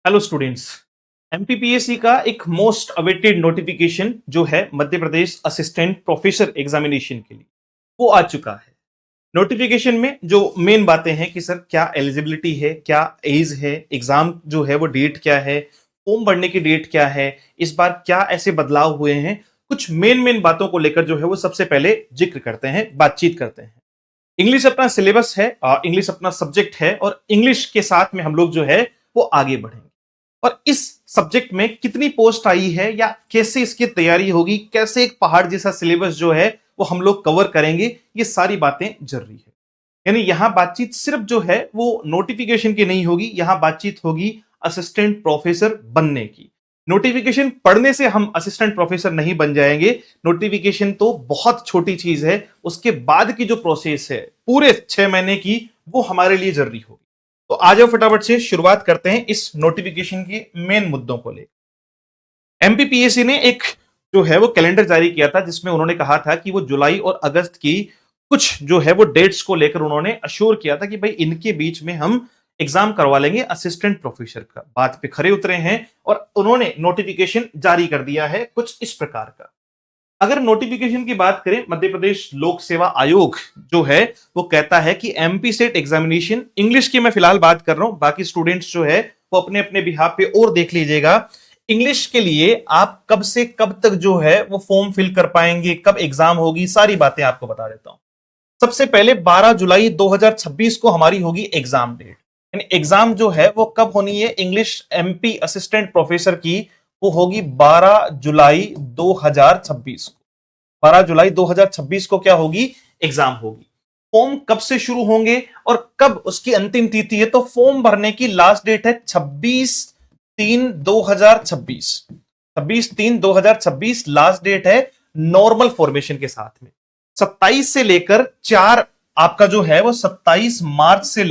Hello students. MPPSC का एक most awaited notification जो है Madhya Pradesh assistant professor examination के लिए वो आ चुका है। नोटिफिकेशन में जो मेन बातें हैं कि सर क्या एलिजिबिलिटी है, क्या एज है, एग्जाम जो है वो डेट क्या है, फॉर्म भरने की डेट क्या है, इस बार क्या ऐसे बदलाव हुए हैं, कुछ मेन मेन बातों को लेकर जो है वो सबसे पहले जिक्र करते हैं, बातचीत करते हैं। इंग्लिश अपना सिलेबस है, इंग्लिश अपना सब्जेक्ट है और इंग्लिश के साथ में हम लोग जो है वो आगे बढ़ेंगे। और इस सब्जेक्ट में कितनी पोस्ट आई है या कैसे इसकी तैयारी होगी, कैसे एक पहाड़ जैसा सिलेबस जो है वो हम लोग कवर करेंगे, ये सारी बातें जरूरी है। यानी यहां बातचीत सिर्फ जो है वो नोटिफिकेशन की नहीं होगी, यहां बातचीत होगी असिस्टेंट प्रोफेसर बनने की। नोटिफिकेशन पढ़ने से हम असिस्टेंट प्रोफेसर नहीं बन जाएंगे। नोटिफिकेशन तो बहुत छोटी चीज है, उसके बाद की जो प्रोसेस है पूरे 6 महीने की, वो हमारे लिए जरूरी होगी। तो आ जाओ फटाफट से शुरुआत करते हैं इस नोटिफिकेशन के मेन मुद्दों को लेकर। एमपीपीएससी ने एक जो है वो कैलेंडर जारी किया था जिसमें उन्होंने कहा था कि वो जुलाई और अगस्त की कुछ जो है वो डेट्स को लेकर उन्होंने अश्योर किया था कि भाई इनके बीच में हम एग्जाम करवा लेंगे असिस्टेंट प्रोफेसर का। बात पे खरे उतरे हैं और उन्होंने नोटिफिकेशन जारी कर दिया है कुछ इस प्रकार का। अगर नोटिफिकेशन की बात करें, मध्य प्रदेश लोक सेवा आयोग जो है वो कहता है कि एमपी सेट एग्जामिनेशन, इंग्लिश की मैं फिलहाल बात कर रहा हूं, बाकी स्टूडेंट्स जो है वो अपने अपने बिहाफ पे और देख लीजिएगा। इंग्लिश के लिए आप कब से कब तक जो है वो फॉर्म फिल कर पाएंगे, कब एग्जाम होगी, सारी बातें आपको बता देता हूं। सबसे पहले 12 जुलाई 2026 को हमारी होगी एग्जाम डेट। यानी एग्जाम जो है वो कब होनी है इंग्लिश एमपी असिस्टेंट प्रोफेसर की, वो होगी 12 जुलाई 2026 को। 12 जुलाई 2026 को क्या होगी, एग्जाम होगी। फॉर्म कब से शुरू होंगे और कब उसकी अंतिम तिथि है, तो फॉर्म भरने की लास्ट डेट है 26/3/2026। 26/3/2026 लास्ट डेट है नॉर्मल फॉर्मेशन के साथ में। 27 से लेकर 4 आपका जो है वो 27 मार्च से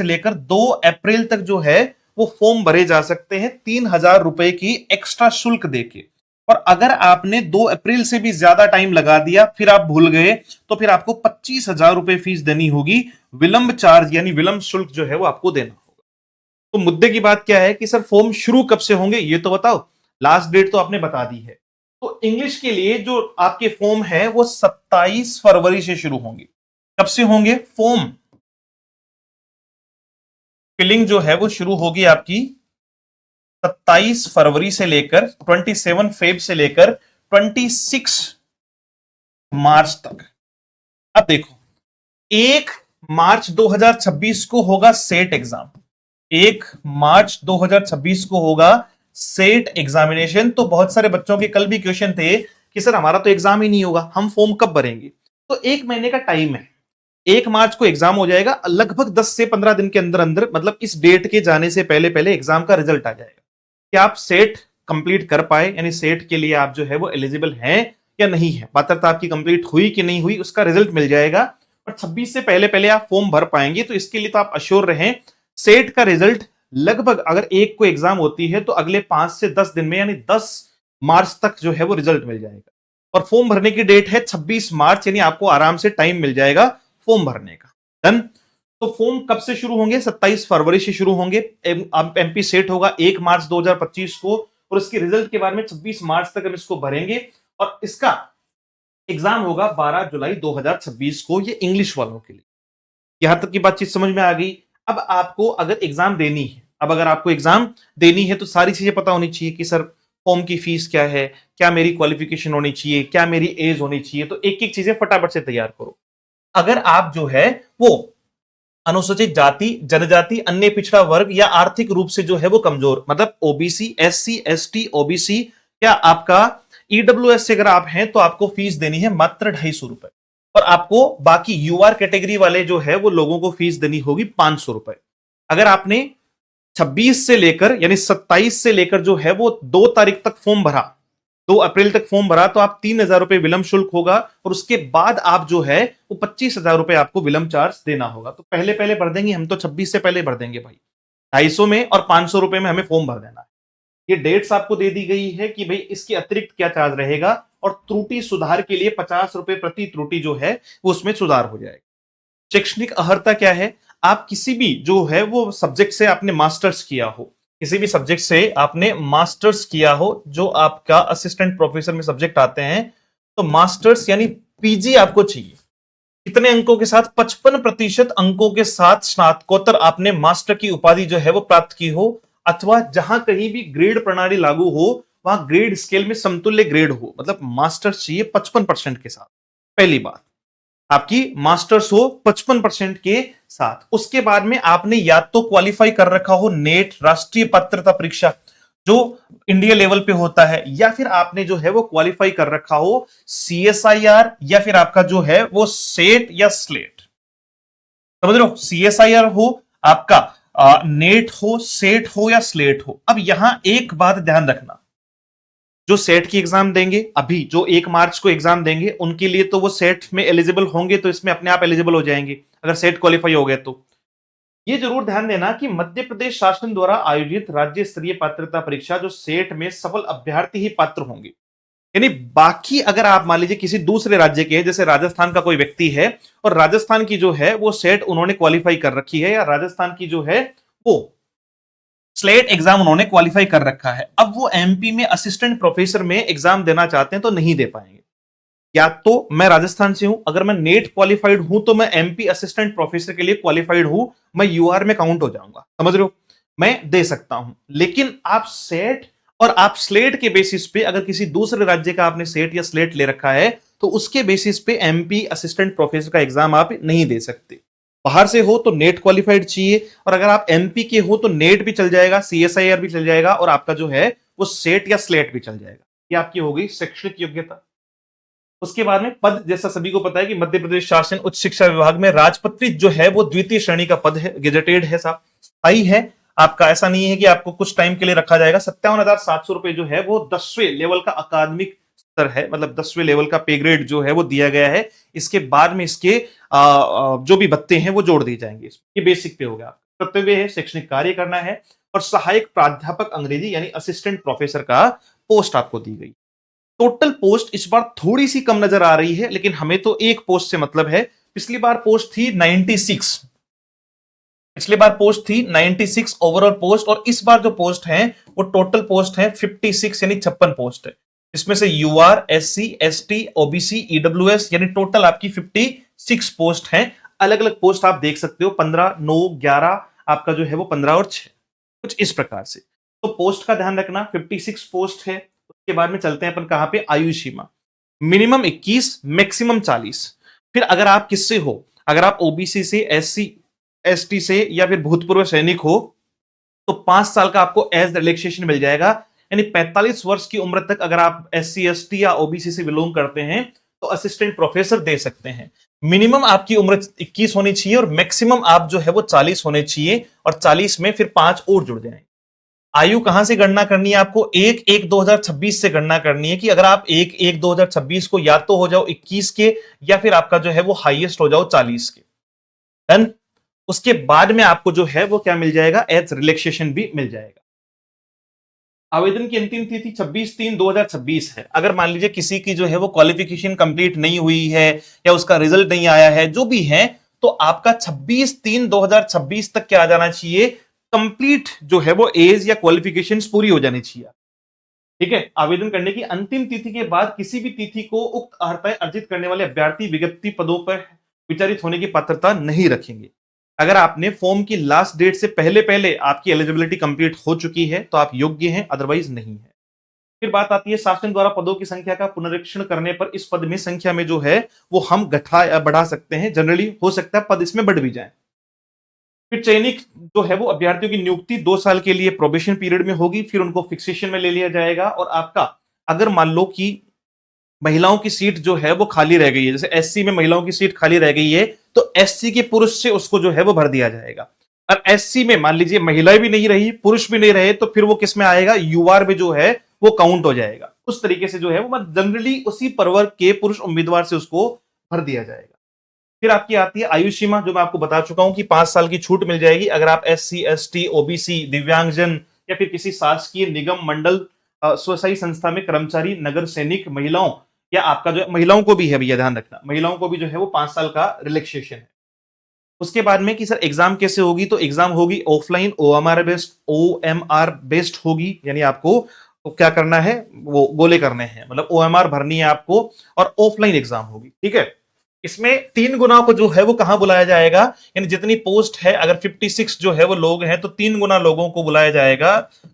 लेकर 2 अप्रैल तक जो है वो फॉर्म भरे जा सकते हैं 3,000 रुपए की एक्स्ट्रा शुल्क देके। और अगर आपने 2 अप्रैल से भी ज्यादा टाइम लगा दिया, फिर आप भूल गए, तो फिर आपको 25,000 रुपए फीस देनी होगी। विलंब चार्ज यानी विलंब शुल्क जो है वो आपको देना होगा। तो मुद्दे की बात क्या है कि सर फॉर्म शुरू कब से होंगे ये तो बताओ। लास्ट डेट तो आपने बता दी है। तो इंग्लिश के लिए जो आपके फॉर्म है वो 27 फरवरी से शुरू होंगे। कब से होंगे फॉर्म फिलिंग जो है वो शुरू होगी आपकी 27 फरवरी से लेकर 27 फेब से लेकर 26 मार्च तक। अब देखो, 1 मार्च 2026 को होगा सेट एग्जाम। 1 मार्च 2026 को होगा सेट एग्जामिनेशन। तो बहुत सारे बच्चों के कल भी क्वेश्चन थे कि सर हमारा तो एग्जाम ही नहीं होगा, हम फॉर्म कब भरेंगे। तो 1 महीने का टाइम है। 1 मार्च को एग्जाम हो जाएगा, लगभग 10 से 15 दिन के अंदर अंदर, मतलब इस डेट के जाने से पहले पहले एग्जाम का रिजल्ट आ जाएगा कि आप सेट कंप्लीट कर पाए, यानी सेट के लिए आप जो है वो एलिजिबल हैं या नहीं है, पात्रता आपकी कंप्लीट हुई कि नहीं हुई, उसका रिजल्ट मिल जाएगा। और 26 से पहले पहले आप फॉर्म भर पाएंगे। तो इसके लिए तो आप अश्योर रहें, सेट का रिजल्ट लगभग अगर 1 को एग्जाम होती है तो अगले 5 से 10 दिन में, यानी 10 मार्च तक जो है वो रिजल्ट मिल जाएगा। और फॉर्म भरने की डेट है 26 मार्च, यानी आपको आराम से टाइम मिल जाएगा फॉर्म भरने का। डन। तो फॉर्म कब से शुरू होंगे, 27 फरवरी से शुरू होंगे। एमपी सेट होगा 1 मार्च 2025 को और इसके रिजल्ट के बारे में 26 मार्च तक हम इसको भरेंगे। और इसका एग्जाम होगा 12 जुलाई 2026 को, ये इंग्लिश वालों के लिए। यहां तक की बातचीत समझ में आ गई। अब आपको अगर एग्जाम देनी है, अब अगर आपको एग्जाम देनी है तो सारी चीजें पता होनी चाहिए कि सर फॉर्म की फीस क्या है, क्या मेरी क्वालिफिकेशन होनी चाहिए, क्या मेरी एज होनी चाहिए। तो एक एक चीजें फटाफट से तैयार करो। अगर आप जो है वो अनुसूचित जाति, जनजाति, अन्य पिछड़ा वर्ग या आर्थिक रूप से जो है वो कमजोर, मतलब ओबीसी, एससी, एसटी, ओबीसी या आपका ईडब्ल्यूएस से अगर आप हैं तो आपको फीस देनी है मात्र 250 रुपए। और आपको बाकी यूआर कैटेगरी वाले जो है वो लोगों को फीस देनी होगी 500 रुपए। अगर आपने 26 से लेकर यानी 27 से लेकर जो है वो 2 तारीख तक फॉर्म भरा, 2 अप्रैल तक फॉर्म भरा, तो आप 3,000 रुपए विलंब शुल्क होगा। और उसके बाद आप जो है वो 25,000 रुपए आपको विलंब चार्ज देना होगा। तो पहले पहले भर देंगे हम, तो 26 से पहले भर देंगे भाई। 250 में और 500 रुपए में हमें फॉर्म भर देना है। ये डेट्स आपको दे दी गई है कि भाई इसके अतिरिक्त क्या चार्ज रहेगा। और त्रुटि सुधार के लिए 50 रुपए प्रति त्रुटि जो है वो उसमें सुधार हो जाएगा। शैक्षणिक अर्हता क्या है, आप किसी भी जो है वो सब्जेक्ट से आपने मास्टर्स किया हो, किसी भी सब्जेक्ट से आपने मास्टर्स किया हो, जो आपका असिस्टेंट प्रोफेसर में सब्जेक्ट आते हैं, तो मास्टर्स यानी पीजी आपको चाहिए। कितने अंकों के साथ? 55% अंकों के साथ स्नातकोत्तर आपने मास्टर की उपाधि जो है वो प्राप्त की हो, अथवा जहां कहीं भी ग्रेड प्रणाली लागू हो वहां ग्रेड स्केल में समतुल्य ग्रेड हो, मतलब मास्टर्स चाहिए 55% के साथ। पहली बात, आपकी मास्टर्स हो 55% के साथ। उसके बाद में आपने या तो क्वालिफाई कर रखा हो नेट, राष्ट्रीय पात्रता परीक्षा जो इंडिया लेवल पे होता है, या फिर आपने जो है वो क्वालिफाई कर रखा हो सीएसआईआर, या फिर आपका जो है वो सेट या स्लेट। समझ रहे हो? सीएसआईआर हो आपका, नेट हो, सेट हो या स्लेट हो। अब यहां एक बात ध्यान रखना, जो सेट की एग्जाम देंगे, अभी जो 1 मार्च को एग्जाम देंगे, उनके लिए तो वो सेट में एलिजिबल होंगे, तो इसमें अपने आप एलिजिबल हो जाएंगे अगर सेट क्वालिफाई हो गए तो। ये जरूर ध्यान देना कि मध्य प्रदेश शासन द्वारा आयोजित राज्य स्तरीय पात्रता परीक्षा जो सेट में सफल अभ्यर्थी ही पात्र होंगे। यानी बाकी अगर आप मान लीजिए किसी दूसरे राज्य के हैं, जैसे राजस्थान का कोई व्यक्ति है और राजस्थान की जो है वो सेट उन्होंने क्वालिफाई कर रखी है, या राजस्थान की जो है वो स्लेट एग्जाम उन्होंने क्वालिफाई कर रखा है, अब वो एमपी में असिस्टेंट प्रोफेसर में एग्जाम देना चाहते हैं तो नहीं दे पाएंगे। या तो मैं राजस्थान से हूं, अगर मैं नेट क्वालिफाइड हूं तो मैं एमपी असिस्टेंट प्रोफेसर के लिए क्वालिफाइड हूं, मैं यूआर में काउंट हो जाऊंगा। समझ रहे हो? मैं दे सकता हूं। लेकिन आप सेट और आप स्लेट के बेसिस पे, अगर किसी दूसरे राज्य का आपने सेट या स्लेट ले रखा है, तो उसके बेसिस पे एमपी असिस्टेंट प्रोफेसर का एग्जाम आप नहीं दे सकते। बाहर से हो तो नेट क्वालिफाइड चाहिए, और अगर आप एमपी के हो तो नेट भी चल जाएगा, सीएसआईआर भी चल जाएगा, और आपका जो है वो सेट या स्लेट भी चल जाएगा। ये आपकी हो गई शैक्षणिक योग्यता। उसके बाद में पद, जैसा सभी को पता है कि मध्य प्रदेश शासन उच्च शिक्षा विभाग में राजपत्रित जो है वो द्वितीय श्रेणी का पद है, गेजेटेड है साहब, स्थायी है आपका। ऐसा नहीं है कि आपको कुछ टाइम के लिए रखा जाएगा। 57,700 रुपए जो है वो 10वें लेवल का अकादमिक स्तर है, मतलब 10वें लेवल का पे ग्रेड जो है वो दिया गया है। इसके बाद में इसके जो भी भत्ते हैं वो जोड़ दिए जाएंगे। ये बेसिक पे हो गया। कर्तव्य है शैक्षणिक कार्य करना है, और सहायक प्राध्यापक अंग्रेजी यानी असिस्टेंट प्रोफेसर का पोस्ट आपको दी गई। टोटल पोस्ट इस बार थोड़ी सी कम नजर आ रही है, लेकिन हमें तो एक पोस्ट से मतलब है। पिछली बार पोस्ट थी 96, पिछली बार पोस्ट थी 96 ओवरऑल पोस्ट, और इस बार जो पोस्ट है वो टोटल पोस्ट है 56 यानी 56 पोस्ट है। इसमें से UR, SC, ST, OBC, EWS यानी टोटल आपकी 56 पोस्ट है। अलग अलग पोस्ट आप देख सकते हो, 15, 9, 11, आपका जो है वो 15 और 6, कुछ इस प्रकार से। तो पोस्ट का ध्यान रखना, 56 पोस्ट है। उसके बाद में चलते हैं अपन कहां पे, आयु सीमा। Minimum 21, maximum 40। फिर अगर आप किससे हो, अगर आप ओबीसी से, एससी एसटी से, या फिर भूतपूर्व सैनिक हो, तो 5 साल का आपको एज रिलैक्सेशन मिल जाएगा। यानी 45 वर्ष की उम्र तक अगर आप एससी एसटी या ओबीसी से बिलोंग करते हैं तो असिस्टेंट प्रोफेसर दे सकते हैं। मिनिमम आपकी उम्र 21 होनी चाहिए, और मैक्सिमम आप जो है वो 40 होने चाहिए, और 40 में फिर 5 और जुड़ जाएंगे। आयु कहां से गणना करनी है आपको, 1/1/2026 से गणना करनी है, कि अगर आप 1/1/2026 को या तो हो जाओ 21 के, या फिर आपका जो है वो हाईएस्ट हो जाओ 40 के। डन। उसके बाद में आपको जो है वो क्या मिल जाएगा, एज रिलैक्सेशन भी मिल जाएगा। आवेदन की अंतिम तिथि 26/3/2026 है। अगर मान लीजिए किसी की जो है वो क्वालिफिकेशन कंप्लीट नहीं हुई है, या उसका रिजल्ट नहीं आया है, जो भी है, तो आपका 26/3/2026 तक क्या आ जाना चाहिए, कंप्लीट जो है वो एज या क्वालिफिकेशन पूरी हो जानी चाहिए। ठीक है। आवेदन करने की अंतिम तिथि के बाद किसी भी तिथि को उक्त अर्हताएं अर्जित करने वाले अभ्यर्थी विज्ञप्ति पदों पर विचारित होने की पात्रता नहीं रखेंगे। अगर आपने फॉर्म की लास्ट डेट से पहले पहले आपकी एलिजिबिलिटी कंप्लीट हो चुकी है तो आप योग्य हैं, अदरवाइज नहीं है। फिर बात आती है शासन द्वारा पदों की संख्या का पुनरीक्षण करने पर इस पद में संख्या में जो है वो हम घटा या बढ़ा सकते हैं। जनरली हो सकता है पद इसमें बढ़ भी जाए। फिर चयनित जो है वो अभ्यर्थियों की नियुक्ति 2 साल के लिए प्रोबेशन पीरियड में होगी, फिर उनको फिक्सेशन में ले लिया जाएगा। और आपका अगर मान लो कि महिलाओं की सीट जो है वो खाली रह गई है, जैसे एससी में महिलाओं की सीट खाली रह गई है, तो एससी के पुरुष से उसको जो है वो भर दिया जाएगा। और एससी में मान लीजिए महिलाएं भी नहीं रही, पुरुष भी नहीं रहे, तो फिर वो किस में आएगा, यूआर में जो है वो काउंट हो जाएगा। उस तरीके से जो है वो जनरली उसी प्रवर्ग के पुरुष उम्मीदवार से उसको भर दिया जाएगा। फिर आपकी आती है आयु सीमा, जो मैं आपको बता चुका हूं कि 5 साल की छूट मिल जाएगी अगर आप एससी, एसटी, ओबीसी, दिव्यांगजन, या फिर किसी शासकीय निगम, मंडल, स्वशासी संस्था में कर्मचारी, नगर सैनिक, महिलाओं, या आपका जो महिलाओं को भी है, भैया ध्यान रखना, महिलाओं को भी जो है वो 5 साल का रिलैक्सेशन है। उसके बाद में कि सर एग्जाम कैसे होगी, तो एग्जाम होगी ऑफलाइन, ओएमआर बेस्ड होगी, यानी आपको तो क्या करना है, वो गोले करने हैं, मतलब ओएमआर भरनी है आपको, और ऑफलाइन एग्जाम होगी, ठीक है। इसमें 3 गुना को जो है वो कहां बुलाया जाएगा, यानी जितनी पोस्ट है, अगर 56 जो है वो लोग हैं, तो 3 गुना लोगों को बुलाया जाएगा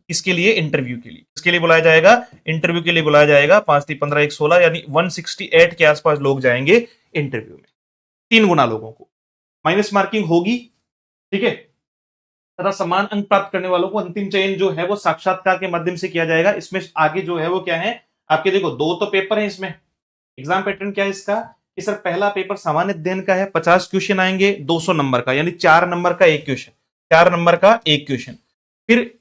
इसके लिए, इंटरव्यू के लिए। इसके लिए बुलाया जाएगा, इंटरव्यू के लिए बुलाया जाएगा। 5 3 15 1 16, यानी 168 के आसपास लोग जाएंगे इंटरव्यू में, 3 गुना लोगों को। माइनस मार्किंग होगी, ठीक है, तथा समान अंक प्राप्त करने वालों को अंतिम चयन जो है वो साक्षात्कार के माध्यम से किया जाएगा। इसमें आगे जो है वो क्या है आपके, देखो 2 तो पेपर है इसमें। एग्जाम पैटर्न क्या है इसका कि सर पहला पेपर सामान्य अध्ययन का है, 50 क्वेश्चन आएंगे, 200 नंबर का, यानी 4 नंबर का एक क्वेश्चन, 4 नंबर का एक क्वेश्चन। फिर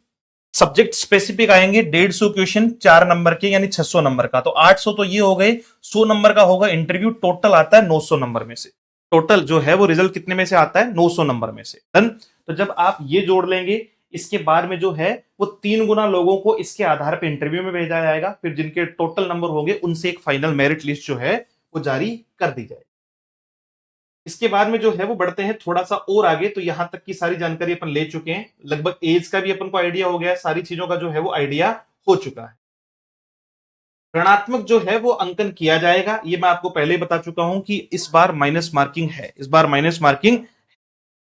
सब्जेक्ट स्पेसिफिक आएंगे 150 क्वेश्चन, 4 नंबर के, यानी 600 नंबर का, तो 800 तो ये हो गए। 100 नंबर का होगा इंटरव्यू, टोटल आता है 900 नंबर में से। टोटल जो है वो रिजल्ट कितने में से आता है, 900 नंबर में से। डन। तो जब आप ये जोड़ लेंगे, इसके बाद में जो है वो 3 गुना लोगों को इसके आधार पर इंटरव्यू में भेजा जाएगा। फिर जिनके टोटल नंबर होंगे उनसे एक फाइनल मेरिट लिस्ट जो है वो जारी कर दी जाएगी। इसके बाद में जो है वो बढ़ते हैं थोड़ा सा और आगे, तो यहां तक की सारी जानकारी अपन ले चुके हैं, लगभग एज का भी अपन को आइडिया हो गया है, सारी चीजों का जो है वो आइडिया हो चुका है। ऋणात्मक जो है वो अंकन किया जाएगा, ये मैं आपको पहले ही बता चुका हूं कि इस बार माइनस मार्किंग है, इस बार माइनस मार्किंग।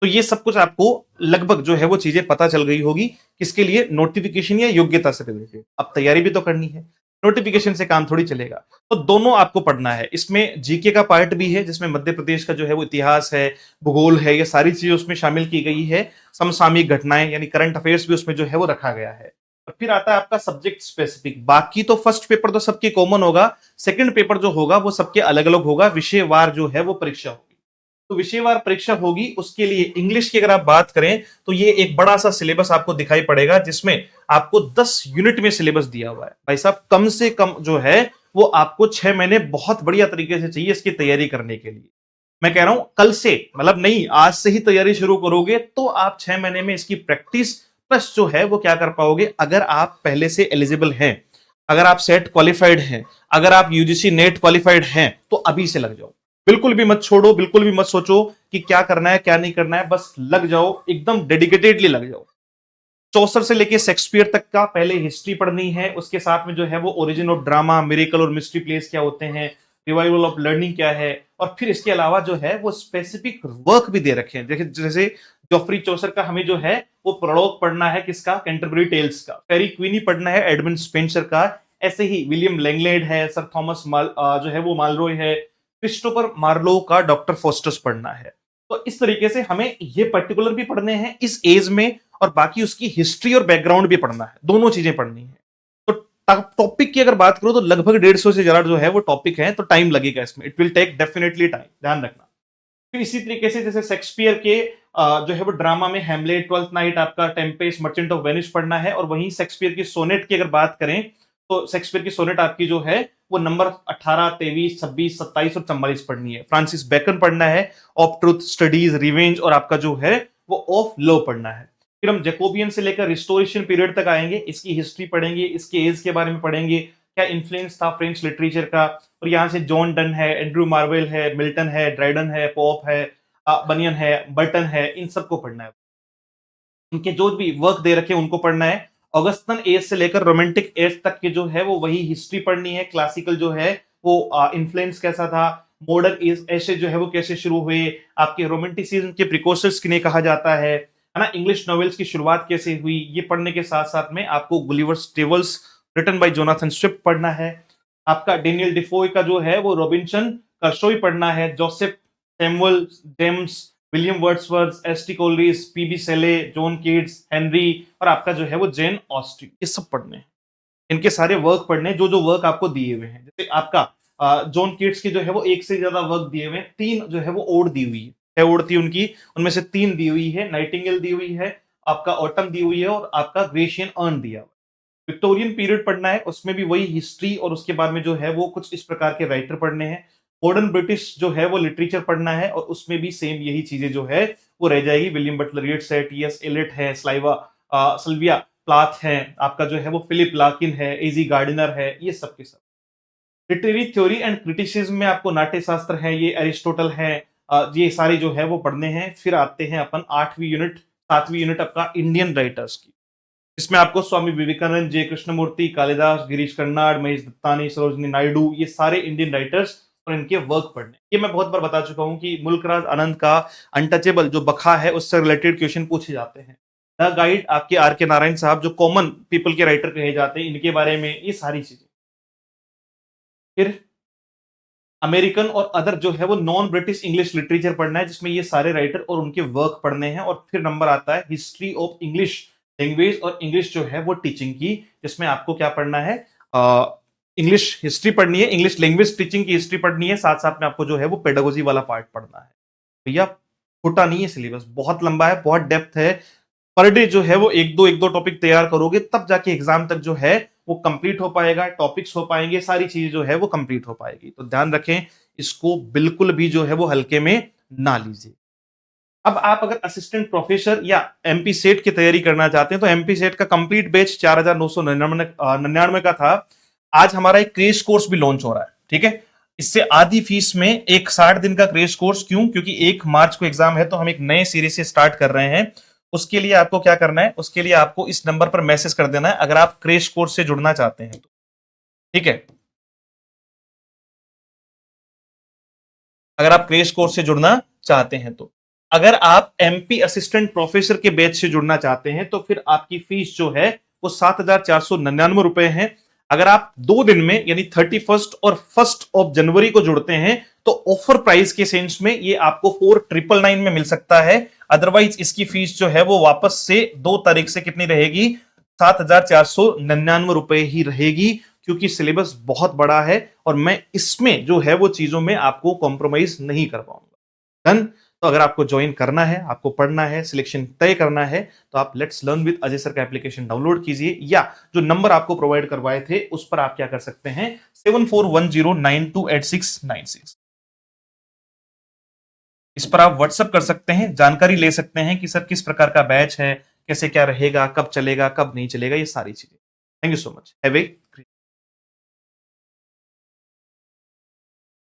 तो ये सब कुछ आपको लगभग जो है वो चीजें पता चल गई होगी, किसके लिए, नोटिफिकेशन या योग्यता से रिलेटेड। अब तैयारी भी तो करनी है, नोटिफिकेशन से काम थोड़ी चलेगा। तो दोनों आपको पढ़ना है। इसमें जीके का पार्ट भी है, जिसमें मध्य प्रदेश का जो है वो इतिहास है, भूगोल है, ये सारी चीजें उसमें शामिल की गई है। समसामयिक घटनाएं यानी करंट अफेयर्स भी उसमें जो है वो रखा गया है। और फिर आता है आपका सब्जेक्ट स्पेसिफिक। बाकी तो फर्स्ट पेपर तो सबके कॉमन होगा, सेकंड पेपर जो होगा वो सबके अलग अलग होगा, विषयवार जो है वो परीक्षा होगी। तो विषयवार परीक्षा होगी, उसके लिए इंग्लिश की अगर आप बात करें तो ये एक बड़ा सा सिलेबस आपको दिखाई पड़ेगा, जिसमें आपको 10 यूनिट में सिलेबस दिया हुआ है। भाई साहब कम से कम जो है वो आपको 6 महीने बहुत बढ़िया तरीके से चाहिए इसकी तैयारी करने के लिए। मैं कह रहा हूं कल से, मतलब नहीं आज से ही तैयारी शुरू करोगे तो आप 6 महीने में इसकी प्रैक्टिस प्लस जो है वो क्या कर पाओगे, अगर आप पहले से एलिजिबल हैं, अगर आप सेट क्वालिफाइड हैं, अगर आप यूजीसी नेट क्वालिफाइड हैं, तो अभी से लग जाओ। बिल्कुल भी मत छोड़ो, बिल्कुल भी मत सोचो कि क्या करना है क्या नहीं करना है, बस लग जाओ, एकदम डेडिकेटेडली लग जाओ। चौसर से लेके शेक्सपियर तक का पहले हिस्ट्री पढ़नी है, उसके साथ में जो है वो ओरिजिन ऑफ ड्रामा, मिरेकल और मिस्ट्री प्लेस क्या होते हैं, रिवाइवल ऑफ लर्निंग क्या है, और फिर इसके अलावा जो है वो स्पेसिफिक वर्क भी दे रखे हैं। देखिए जैसे जॉफ्री चौसर का हमें जो है वो प्रोलॉग पढ़ना है, किसका, कैंटरबरी टेल्स का। फेरी क्वीनी पढ़ना है एडमंड स्पेंसर का। ऐसे ही विलियम लैंगलैंड है, सर थॉमस जो है वो मालरॉय है, क्रिस्टोफर मार्लो का डॉक्टर फोस्टस पढ़ना है। तो इस तरीके से हमें ये पर्टिकुलर भी पढ़ने हैं इस एज में, और बाकी उसकी हिस्ट्री और बैकग्राउंड भी पढ़ना है, दोनों चीजें पढ़नी है। तो टॉपिक की अगर बात करो तो लगभग 150 से ज्यादा जो है वो टॉपिक है, तो टाइम लगेगा इसमें, it will take definitely time, ध्यान रखना। फिर इसी तरीके से जैसे शेक्सपियर के जो है वो ड्रामा में हैमलेट, ट्वेल्थ नाइट, आपका टेम्पेस्ट, मर्चेंट ऑफ वेनिस पढ़ना है। और वहीं शेक्सपियर की सोनेट की अगर बात करें तो शेक्सपियर की सोनेट आपकी जो है वो नंबर 18, 23, 26, 27 और 44 पढ़नी है। फ्रांसिस बेकन पढ़ना है, ऑफ ट्रूथ, स्टडीज, रिवेंज, और आपका जो है वो ऑफ लॉ पढ़ना है। फिर हम जैकोबियन से लेकर रिस्टोरेशन पीरियड तक आएंगे, इसकी हिस्ट्री पढ़ेंगे, इसके एज के बारे में पढ़ेंगे, क्या इन्फ्लुएंस था फ्रेंच लिटरेचर का। और यहाँ से जॉन डन है, एंड्रू मार्वेल है, मिल्टन है, ड्राइडन है, पॉप है, बनियन है, बर्टन है, इन सबको पढ़ना है। इनके जो भी वर्क दे रखे हैं उनको पढ़ना है। ऑगस्टन एज से लेकर रोमांटिक एज तक के जो है वो वही हिस्ट्री पढ़नी है। क्लासिकल जो है वो इन्फ्लुएंस कैसा था, मॉडर्न एज ऐसे जो है वो कैसे शुरू हुए, आपके रोमांटिसिज्म के प्रिकोसर्स किन्हें कहा जाता है ना, इंग्लिश नॉवेल्स की शुरुआत कैसे हुई, ये पढ़ने के साथ साथ में आपको Gulliver's Travels written by Jonathan Swift पढ़ना है। आपका डेनियल डिफोय का जो है वो रॉबिन्सन कर्सोई पढ़ना है, Joseph Samuel James, William Wordsworth, S T Coleridge, PB Shelley, John Keats, Henry, और आपका जो है वो जेन ऑस्टिन, ये सब पढ़ने हैं। इनके सारे वर्क पढ़ने, जो जो वर्क आपको दिए हुए हैं। जैसे आपका जॉन कीट्स के जो है वो एक से ज्यादा वर्क दिए हुए हैं, 3 जो है वो ओड दी हुई है, 6 ओड थी उनकी, उनमें से 3 दी हुई है। नाइटिंगेल दी हुई है, आपका ऑटम दी हुई है, और आपका ग्रेशियन अर्न दिया हुआ है। विक्टोरियन पीरियड पढ़ना है, उसमें भी वही हिस्ट्री, और उसके बाद में जो है वो कुछ इस प्रकार के राइटर पढ़ने हैं। मॉडर्न ब्रिटिश जो है वो लिटरेचर पढ़ना है, और उसमें भी सेम यही चीजें जो है वो रह जाएगी। विलियम बटलर येट्स है, टीएस एलियट है, सिल्विया प्लाथ है, आपका जो है वो फिलिप लाकिन है, एजी गार्डिनर है, ये सब के सब। लिटरेरी थ्योरी एंड क्रिटिसिज्म में आपको नाट्य शास्त्र है, ये एरिस्टोटल है, ये सारे जो है वो पढ़ने हैं। फिर आते हैं अपन 7वीं यूनिट आपका इंडियन राइटर्स की। इसमें आपको स्वामी विवेकानंद, जे कृष्णमूर्ति, कालिदास, गिरीश कर्नाड, महेश दत्तानी, सरोजिनी नायडू, ये सारे इंडियन राइटर्स और इनके वर्क पढ़ने। ये मैं बहुत बार बता चुका हूं कि मुल्कराज आनंद का अनटचेबल जो बखा है उससे रिलेटेड क्वेश्चन पूछे जाते हैं। द गाइड आपके आर के नारायण साहब जो कॉमन पीपल के राइटर कहे जाते हैं, इनके बारे में ये सारी चीजें। फिर अमेरिकन और अदर जो है वो नॉन ब्रिटिश इंग्लिश लिटरेचर पढ़ना है, जिसमें ये सारे राइटर और उनके वर्क पढ़ने हैं। और फिर नंबर आता है हिस्ट्री ऑफ इंग्लिश लैंग्वेज और इंग्लिश जो है वो टीचिंग की, जिसमें आपको क्या पढ़ना है, इंग्लिश हिस्ट्री पढ़नी है, इंग्लिश लैंग्वेज टीचिंग की हिस्ट्री पढ़नी है, साथ साथ में आपको जो है वो पेडागोजी वाला पार्ट पढ़ना है। भैया छोटा नहीं है सिलेबस, बहुत लंबा है, बहुत डेप्थ है। पर डे जो है वो एक दो टॉपिक तैयार करोगे तब जाके एग्जाम तक जो है वो कंप्लीट हो पाएगा, टॉपिक्स हो पाएंगे, सारी चीजें जो है वो कंप्लीट हो पाएगी। तो ध्यान रखें, इसको बिल्कुल भी जो है वो हल्के में ना लीजिए। अब आप अगर असिस्टेंट प्रोफेसर या एमपी सेट की तैयारी करना चाहते हैं तो एमपी सेट का कंप्लीट बैच 4,999 का था। आज हमारा एक क्रेश कोर्स भी लॉन्च हो रहा है, ठीक है। इससे आधी फीस में एक 60 दिन का क्रेश कोर्स। क्यों? क्योंकि 1 मार्च को एग्जाम है, तो हम एक नए सीरीज से स्टार्ट कर रहे हैं। उसके लिए आपको क्या करना है, उसके लिए आपको इस नंबर पर मैसेज कर देना है अगर आप क्रेश कोर्स से जुड़ना चाहते हैं तो, ठीक है। अगर आप क्रेश कोर्स से जुड़ना चाहते हैं तो, अगर आप एमपी असिस्टेंट प्रोफेसर के बैच से जुड़ना चाहते हैं तो फिर आपकी फीस जो है वो 7,499 रुपए है। अगर आप 2 दिन में यानी 31 और 1 जनवरी को जुड़ते हैं तो ऑफर प्राइस के सेंस में ये आपको 4,999 में मिल सकता है। अदरवाइज इसकी फीस जो है वो वापस से 2 तारीख से कितनी रहेगी, 7,499 रुपए ही रहेगी, क्योंकि सिलेबस बहुत बड़ा है और मैं इसमें जो है वो चीजों में आपको कॉम्प्रोमाइज नहीं कर पाऊंगा। डन। तो अगर आपको ज्वाइन करना है, आपको पढ़ना है, सिलेक्शन तय करना है, तो आप let's learn with Ajay sir का एप्लीकेशन डाउनलोड कीजिए, या जो नंबर आपको प्रोवाइड करवाए थे उस पर आप क्या कर सकते हैं, 7410928696, इस पर आप व्हाट्सएप कर सकते हैं, जानकारी ले सकते हैं कि सर किस प्रकार का बैच है, कैसे क्या रहेगा, कब चलेगा, कब नहीं चलेगा, ये सारी चीजें। Thank you so much. Have a